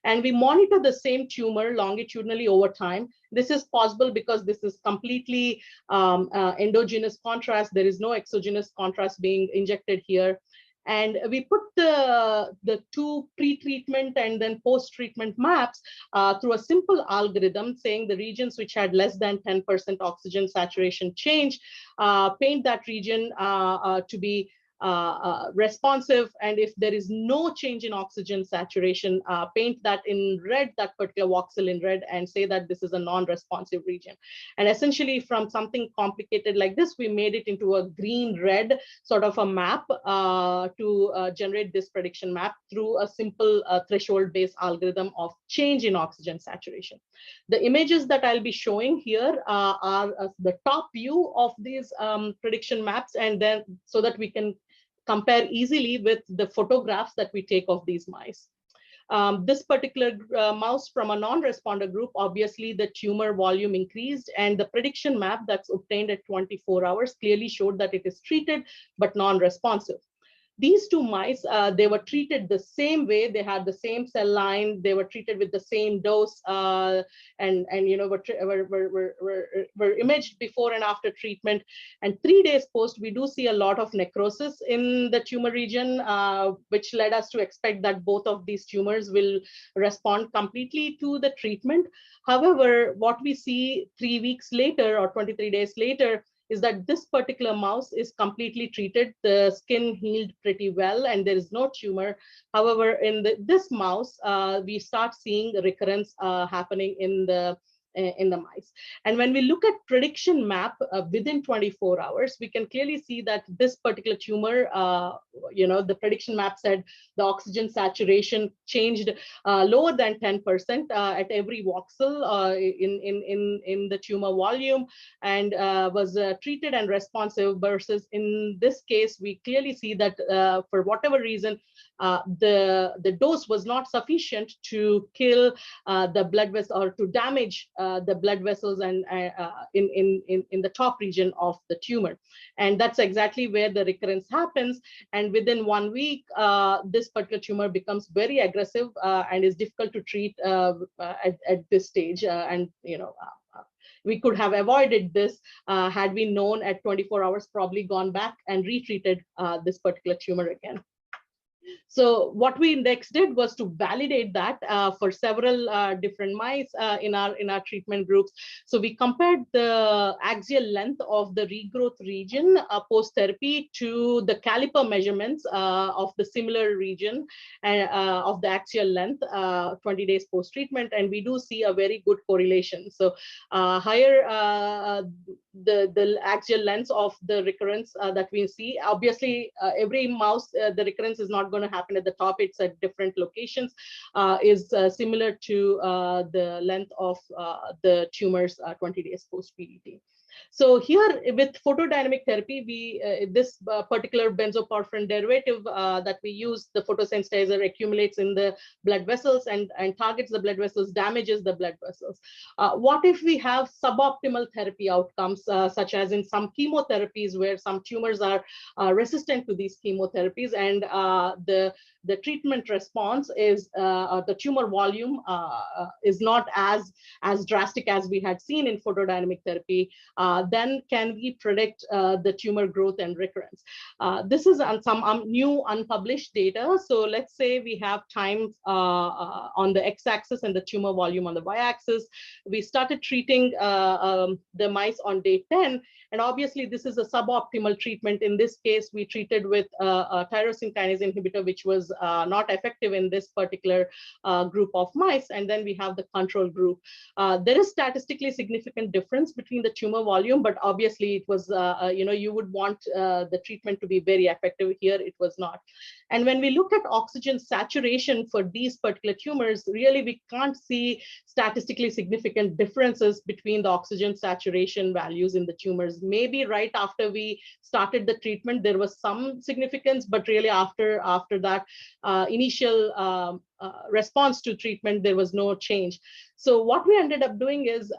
And we monitor the same tumor longitudinally over time. This is possible because this is completely endogenous contrast. There is no exogenous contrast being injected here. And we put the two pre-treatment and then post-treatment maps through a simple algorithm saying the regions which had less than 10% oxygen saturation change, paint that region to be responsive, and if there is no change in oxygen saturation, paint that in red, that particular voxel in red, and say that this is a non-responsive region. And essentially from something complicated like this, we made it into a green-red sort of a map to generate this prediction map through a simple threshold-based algorithm of change in oxygen saturation. The images that I'll be showing here are the top view of these prediction maps, and then so that we can compare easily with the photographs that we take of these mice. This particular mouse from a non-responder group, obviously the tumor volume increased, and the prediction map that's obtained at 24 hours clearly showed that it is treated but non-responsive. These two mice, they were treated the same way. They had the same cell line. They were treated with the same dose, and you know were imaged before and after treatment. And 3 days post, we do see a lot of necrosis in the tumor region, which led us to expect that both of these tumors will respond completely to the treatment. However, what we see 3 weeks later or 23 days later is that this particular mouse is completely treated. The skin healed pretty well and there is no tumor. However, in this mouse, we start seeing recurrence happening in the mice. And when we look at prediction map within 24 hours, we can clearly see that this particular tumor, you know, the prediction map said the oxygen saturation changed lower than 10% at every voxel in the tumor volume, and was treated and responsive, versus in this case, we clearly see that for whatever reason, the dose was not sufficient to kill the blood vessel or to damage the blood vessels and in the top region of the tumor. And that's exactly where the recurrence happens. And within 1 week, this particular tumor becomes very aggressive and is difficult to treat at this stage. And you know, we could have avoided this had we known at 24 hours, probably gone back and retreated this particular tumor again. So what we next did was to validate that for several different mice in our treatment groups. So we compared the axial length of the regrowth region post-therapy to the caliper measurements of the similar region of the axial length 20 days post-treatment, and we do see a very good correlation. So higher the axial length of the recurrence that we see. Obviously, every mouse, the recurrence is not going to happen at the top, it's at different locations, is similar to the length of the tumors 20 days post-PDT. So here with photodynamic therapy, we this particular benzoporphyrin derivative that we use, the photosensitizer accumulates in the blood vessels and targets the blood vessels, damages the blood vessels. What if we have suboptimal therapy outcomes, such as in some chemotherapies where some tumors are resistant to these chemotherapies, and the treatment response is the tumor volume is not as drastic as we had seen in photodynamic therapy, then can we predict the tumor growth and recurrence? This is on some new unpublished data. So let's say we have time on the x-axis and the tumor volume on the y-axis. We started treating the mice on day 10, and obviously this is a suboptimal treatment. In this case, we treated with a tyrosine kinase inhibitor, which was was not effective in this particular group of mice. And then we have the control group. There is statistically significant difference between the tumor volume, but obviously it was, you would want the treatment to be very effective. Here it was not. And when we look at oxygen saturation for these particular tumors, really we can't see statistically significant differences between the oxygen saturation values in the tumors. Maybe right after we started the treatment, there was some significance, but really after that initial response to treatment, there was no change. So what we ended up doing is,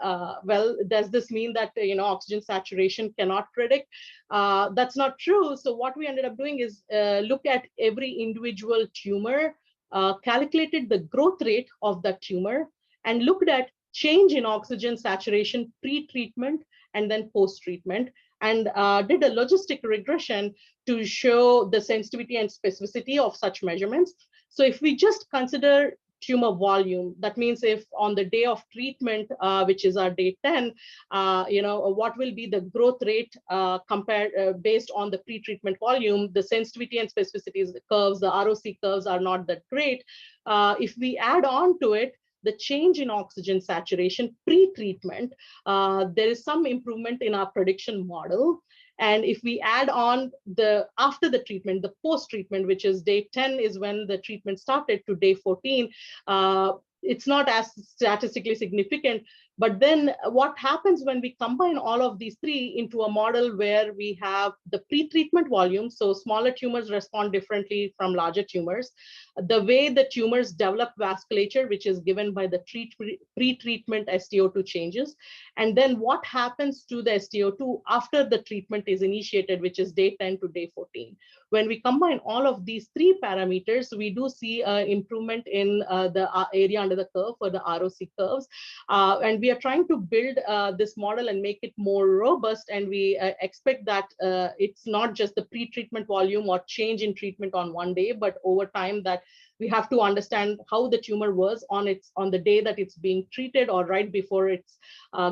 well, does this mean that oxygen saturation cannot predict? That's not true. So what we ended up doing is look at every individual tumor, calculated the growth rate of that tumor, and looked at change in oxygen saturation pre-treatment and then post-treatment, and did a logistic regression to show the sensitivity and specificity of such measurements. So if we just consider tumor volume, that means if on the day of treatment, which is our day 10, what will be the growth rate compared based on the pre-treatment volume, the sensitivity and specificity curves, the ROC curves are not that great. If we add on to it the change in oxygen saturation pre-treatment, there is some improvement in our prediction model. And if we add on the after the treatment, the post-treatment, which is day 10 is when the treatment started, to day 14, it's not as statistically significant. But then what happens when we combine all of these three into a model where we have the pre-treatment volume, so smaller tumors respond differently from larger tumors, the way the tumors develop vasculature, which is given by the pre-treatment STO2 changes, and then what happens to the STO2 after the treatment is initiated, which is day 10 to day 14. When we combine all of these three parameters, we do see improvement in the area under the curve for the ROC curves. And we are trying to build this model and make it more robust. And we expect that it's not just the pre-treatment volume or change in treatment on one day, but over time that we have to understand how the tumor was on the day that it's being treated or right before it's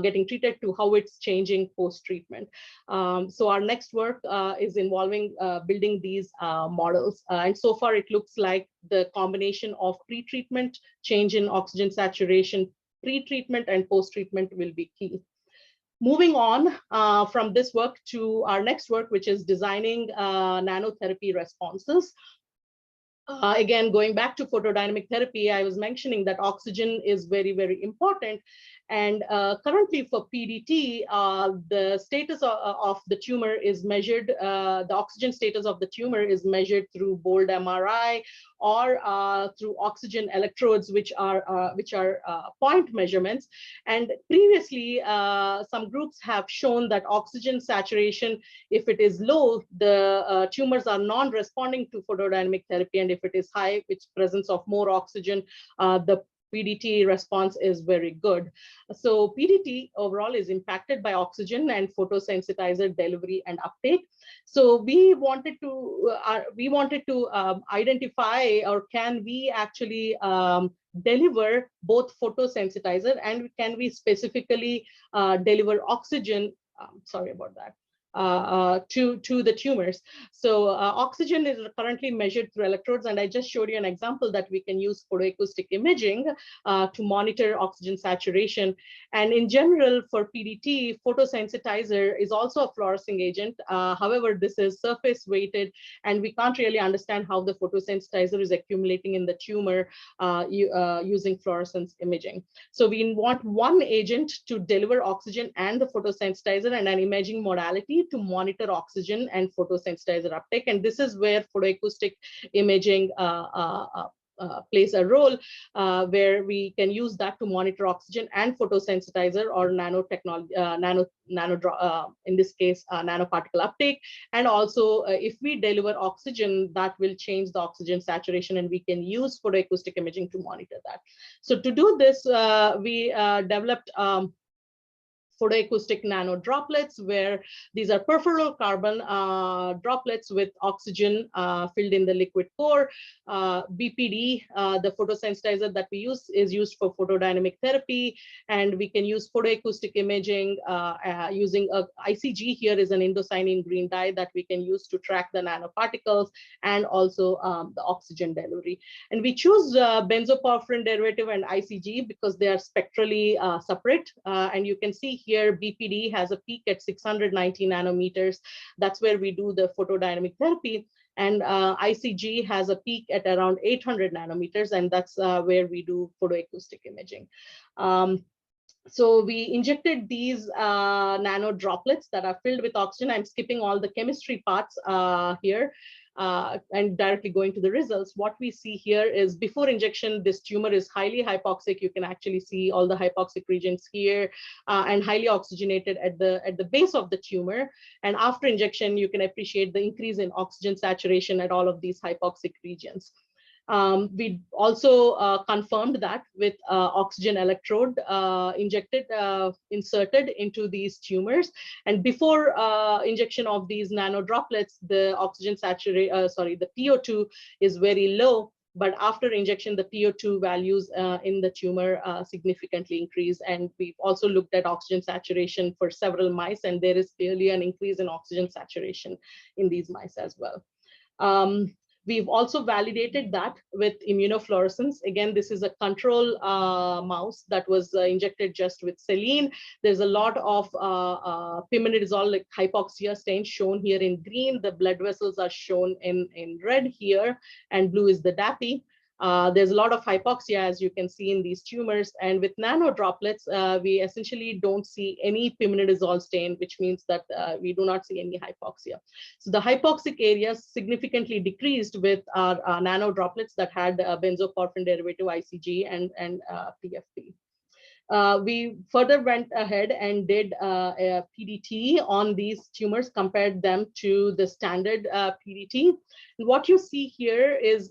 getting treated to how it's changing post-treatment. So our next work is involving building these models. And so far it looks like the combination of pre-treatment, change in oxygen saturation, pre-treatment and post-treatment will be key. Moving on from this work to our next work, which is designing nanotherapy responses. Again, going back to photodynamic therapy, I was mentioning that oxygen is very, very important. And currently for PDT, the status of the tumor is measured, the oxygen status of the tumor is measured through bold MRI or through oxygen electrodes, which are point measurements. And previously, some groups have shown that oxygen saturation, if it is low, the tumors are non-responding to photodynamic therapy. And if it is high, which presence of more oxygen, the PDT response is very good. So PDT overall is impacted by oxygen and photosensitizer delivery and uptake. So we wanted to identify, or can we actually deliver both photosensitizer and can we specifically deliver oxygen? Sorry about that. To the tumors. So oxygen is currently measured through electrodes, and I just showed you an example that we can use photoacoustic imaging to monitor oxygen saturation. And in general, for PDT, photosensitizer is also a fluorescing agent. However, this is surface weighted, and we can't really understand how the photosensitizer is accumulating in the tumor using fluorescence imaging. So we want one agent to deliver oxygen and the photosensitizer, and an imaging modality to monitor oxygen and photosensitizer uptake. And this is where photoacoustic imaging plays a role, where we can use that to monitor oxygen and photosensitizer or nanotechnology, in this case, nanoparticle uptake. And also, if we deliver oxygen, that will change the oxygen saturation, and we can use photoacoustic imaging to monitor that. So to do this, we developed photoacoustic nano droplets, where these are perfluorocarbon droplets with oxygen filled in the liquid core. BPD, the photosensitizer that we use, is used for photodynamic therapy, and we can use photoacoustic imaging using a ICG. Here is an indocyanine green dye that we can use to track the nanoparticles and also the oxygen delivery. And we choose benzoporphyrin derivative and ICG because they are spectrally separate. And you can see here BPD has a peak at 690 nanometers. That's where we do the photodynamic therapy. And ICG has a peak at around 800 nanometers, and that's where we do photoacoustic imaging. So we injected these nano droplets that are filled with oxygen. I'm skipping all the chemistry parts here and directly going to the results. What we see here is before injection, this tumor is highly hypoxic. You can actually see all the hypoxic regions here and highly oxygenated at the base of the tumor. And after injection, you can appreciate the increase in oxygen saturation at all of these hypoxic regions. We also confirmed that with oxygen electrode inserted into these tumors. And before injection of these nano droplets, the oxygen the PO2 is very low. But after injection, the PO2 values in the tumor significantly increase. And we've also looked at oxygen saturation for several mice, and there is clearly an increase in oxygen saturation in these mice as well. We've also validated that with immunofluorescence. Again, this is a control mouse that was injected just with saline. There's a lot of pimenidazole, like hypoxia stains, shown here in green. The blood vessels are shown in red here, and blue is the DAPI. There's a lot of hypoxia, as you can see in these tumors. And with nano droplets, we essentially don't see any pimenidazole stain, which means that we do not see any hypoxia. So the hypoxic areas significantly decreased with our nano droplets that had benzoporphyrin derivative ICG and PFP. We further went ahead and did a PDT on these tumors, compared them to the standard PDT. And what you see here is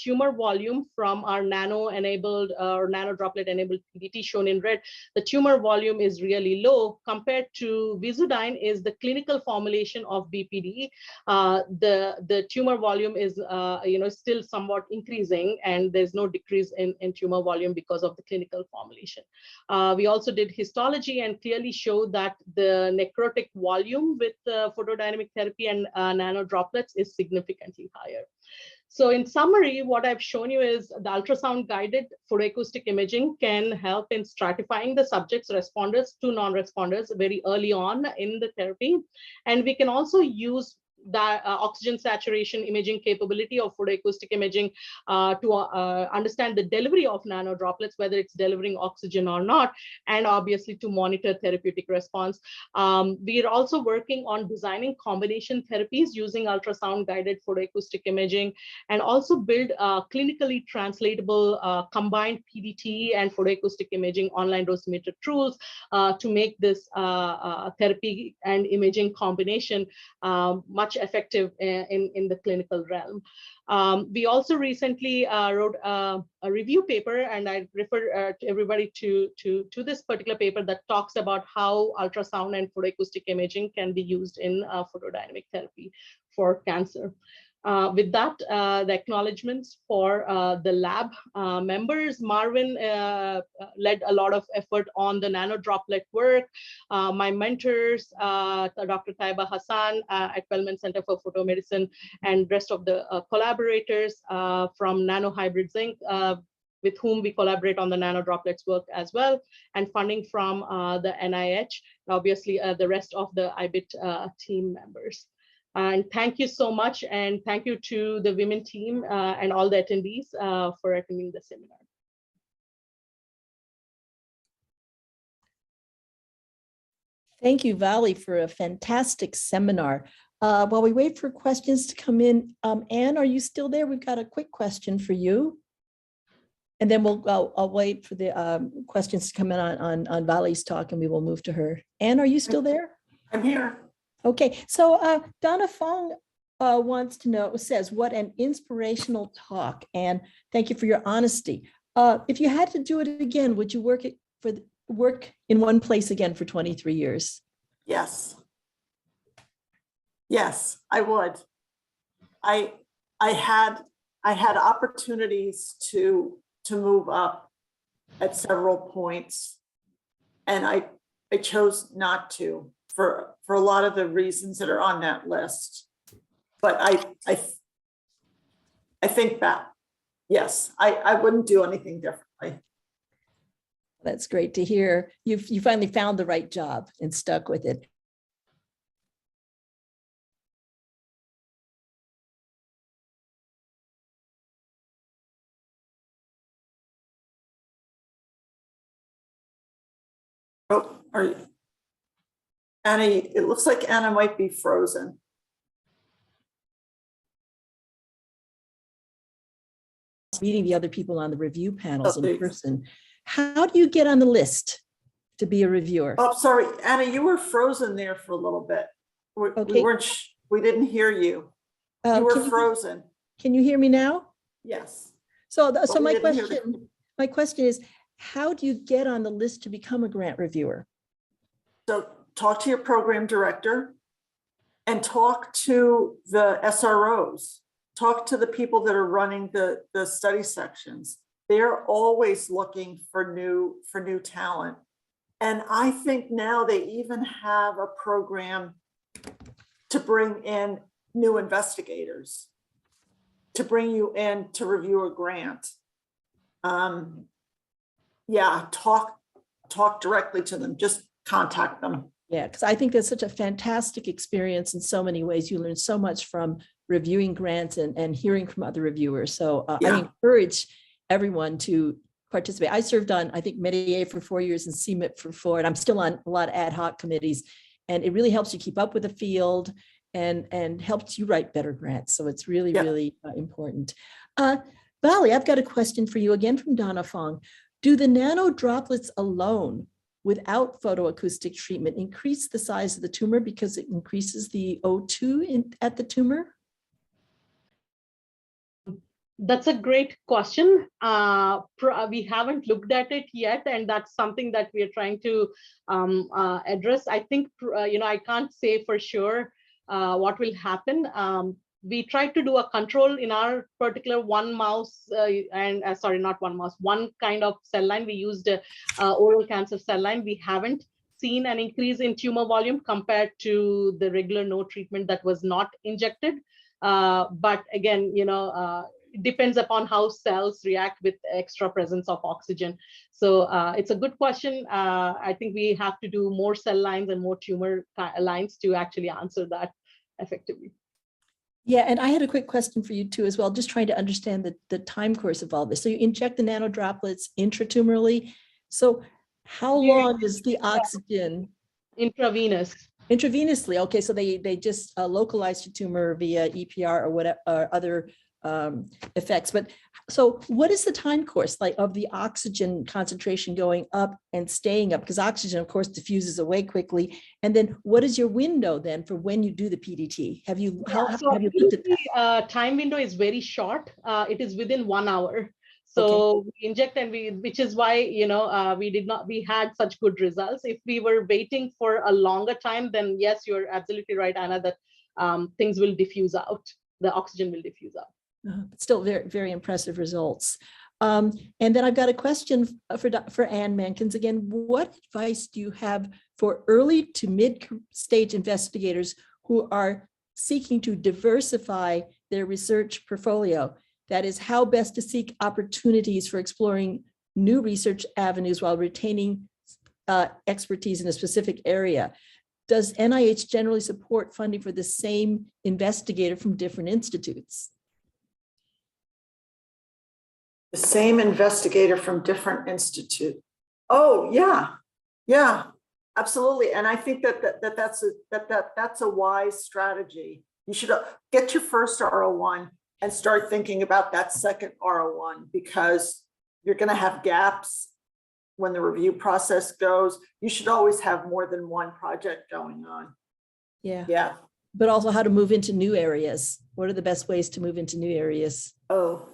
tumor volume from our nano-enabled or nano droplet-enabled PDT shown in red. The tumor volume is really low compared to Visudyne is the clinical formulation of BPD. The tumor volume is still somewhat increasing, and there's no decrease in tumor volume because of the clinical formulation. We also did histology and clearly showed that the necrotic volume with photodynamic therapy and nano droplets is significantly higher. So in summary, what I've shown you is the ultrasound guided photoacoustic imaging can help in stratifying the subjects, responders to non-responders very early on in the therapy. And we can also use the oxygen saturation imaging capability of photoacoustic imaging to understand the delivery of nano droplets, whether it's delivering oxygen or not, and obviously to monitor therapeutic response. We are also working on designing combination therapies using ultrasound guided photoacoustic imaging, and also build clinically translatable combined PDT and photoacoustic imaging online dosimeter tools to make this therapy and imaging combination much effective in the clinical realm. We also recently wrote a review paper, and I refer everybody to this particular paper that talks about how ultrasound and photoacoustic imaging can be used in photodynamic therapy for cancer. With that, the acknowledgements for the lab members. Marvin led a lot of effort on the nano droplet work. My mentors, Dr. Taiba Hassan at Wellman Center for Photomedicine, and rest of the collaborators from Nano Hybrid Zinc, with whom we collaborate on the nano droplets work as well, and funding from the NIH, obviously the rest of the IBIT team members. And thank you so much, and thank you to the WIMIN team and all the attendees for attending the seminar. Thank you, Vali, for a fantastic seminar. While we wait for questions to come in, Anne, are you still there? We've got a quick question for you. And then I'll wait for the questions to come in on Vali's talk, and we will move to her. Anne, are you still there? I'm here. Okay, so Donna Fong wants to know, says, what an inspirational talk, and thank you for your honesty. If you had to do it again, would you work it work in one place again for 23 years? Yes. Yes, I would. I had opportunities to move up at several points, and I chose not to for a lot of the reasons that are on that list. But I think that, yes, I wouldn't do anything differently. That's great to hear. You finally found the right job and stuck with it. Oh, Anna, it looks like Anna might be frozen. Meeting the other people on the review panels Oh, in person. How do you get on the list to be a reviewer? Oh, sorry, Anna, you were frozen there for a little bit. Okay. We didn't hear you. You were frozen. Can you hear me now? Yes. So we my didn't hear the- question is, how do you get on the list to become a grant reviewer? So talk to your program director and talk to the SROs. Talk to the people that are running the study sections. They're always looking for new talent. And I think now they even have a program to bring in new investigators, to bring you in to review a grant. Yeah, talk directly to them, just contact them. Yeah, because I think that's such a fantastic experience in so many ways. You learn so much from reviewing grants and hearing from other reviewers. So Yeah. I encourage everyone to participate. I served on, I think, MEDIA for 4 years and CMIP for 4, and I'm still on a lot of ad hoc committees. And it really helps you keep up with the field and helps you write better grants. So it's really, really important. Vali, I've got a question for you again from Donna Fong. Do the nano droplets alone, without photoacoustic treatment, increase the size of the tumor because it increases the O2 at the tumor? That's a great question. We haven't looked at it yet, and that's something that we are trying to address. I think, I can't say for sure what will happen. We tried to do a control in our particular one kind of cell line. We used oral cancer cell line. We haven't seen an increase in tumor volume compared to the regular no treatment that was not injected. But again, it depends upon how cells react with extra presence of oxygen. So it's a good question. I think we have to do more cell lines and more tumor lines to actually answer that effectively. Yeah, and I had a quick question for you too as well, just trying to understand the time course of all this. So you inject the nanodroplets intratumorally. So how long is the oxygen? Intravenous. Intravenously. Okay, so they just localize the tumor via EPR or whatever or other effects. But so what is the time course like of the oxygen concentration going up and staying up? Because oxygen, of course, diffuses away quickly. And then what is your window then for when you do the PDT? Have you have you looked at that? Time window is very short. It is within 1 hour. So we inject and which is why, we had such good results. If we were waiting for a longer time, then yes, you're absolutely right, Anna, that things will diffuse out. The oxygen will diffuse out. But still very, very impressive results. And then I've got a question for Ann Mankins again. What advice do you have for early to mid-stage investigators who are seeking to diversify their research portfolio? That is, how best to seek opportunities for exploring new research avenues while retaining expertise in a specific area. Does NIH generally support funding for the same investigator from different institutes? The same investigator from different institute. Oh, yeah, absolutely. And I think that's a wise strategy. You should get your first R01 and start thinking about that second R01, because you're going to have gaps when the review process goes. You should always have more than one project going on. Yeah. But also how to move into new areas. What are the best ways to move into new areas? Oh,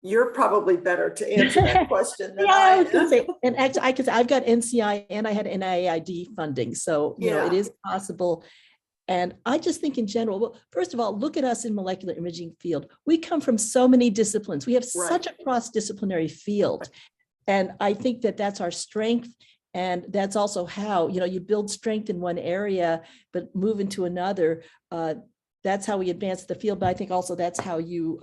You're probably better to answer that question than Yeah, I I was going to am. say, and actually, I could say I've got NCI and I had NIAID funding, so you know it Yeah. is possible. And I just think in general, well, first of all, look at us in molecular imaging field. We come from so many disciplines. We have such a cross-disciplinary field, and I think that that's our strength. And that's also how you build strength in one area, but move into another. That's how we advance the field. But I think also that's how you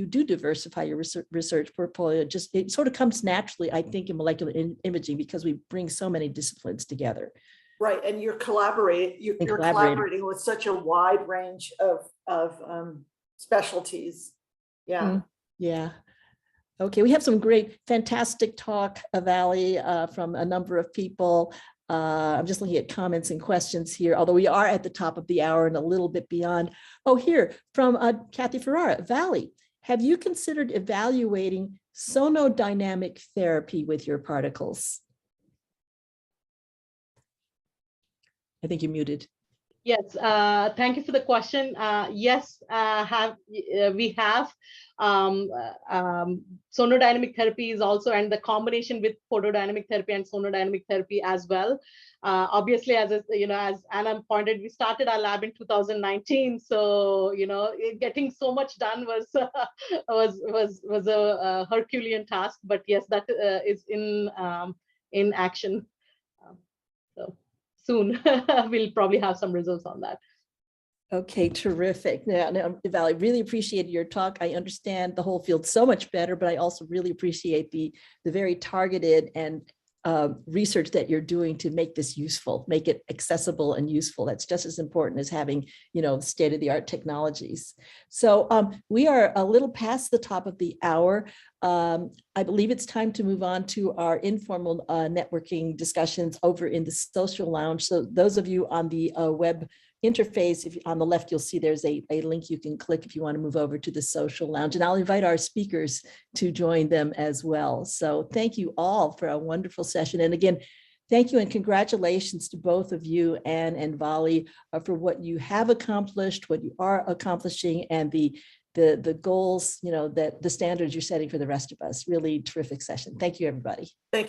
do diversify your research portfolio. Just it sort of comes naturally, I think, in molecular imaging because we bring so many disciplines together. Right, and you're collaborating with such a wide range of specialties. Yeah. Yeah. Okay, we have some great, fantastic talk, Valley, from a number of people. I'm just looking at comments and questions here, although we are at the top of the hour and a little bit beyond. Oh, here from Kathy Ferrara. Valley, have you considered evaluating sonodynamic therapy with your particles? I think you're muted. Yes, thank you for the question. Yes, we have sonodynamic therapy is also, and the combination with photodynamic therapy and sonodynamic therapy as well. Obviously, as Anna pointed, we started our lab in 2019, so getting so much done was was a Herculean task. But yes, that is in action. So soon we'll probably have some results on that. Okay, terrific. Now, Valley, really appreciate your talk. I understand the whole field so much better, but I also really appreciate the very targeted and research that you're doing to make this useful, make it accessible and useful. That's just as important as having, state-of-the-art technologies. So we are a little past the top of the hour. I believe it's time to move on to our informal networking discussions over in the social lounge. So those of you on the web interface, if on the left, you'll see there's a link you can click if you want to move over to the social lounge, and I'll invite our speakers to join them as well. So thank you all for a wonderful session. And again, thank you and congratulations to both of you, Anne and Vali, for what you have accomplished, what you are accomplishing, and the goals, that the standards you're setting for the rest of us. Really terrific session. Thank you, everybody. Thank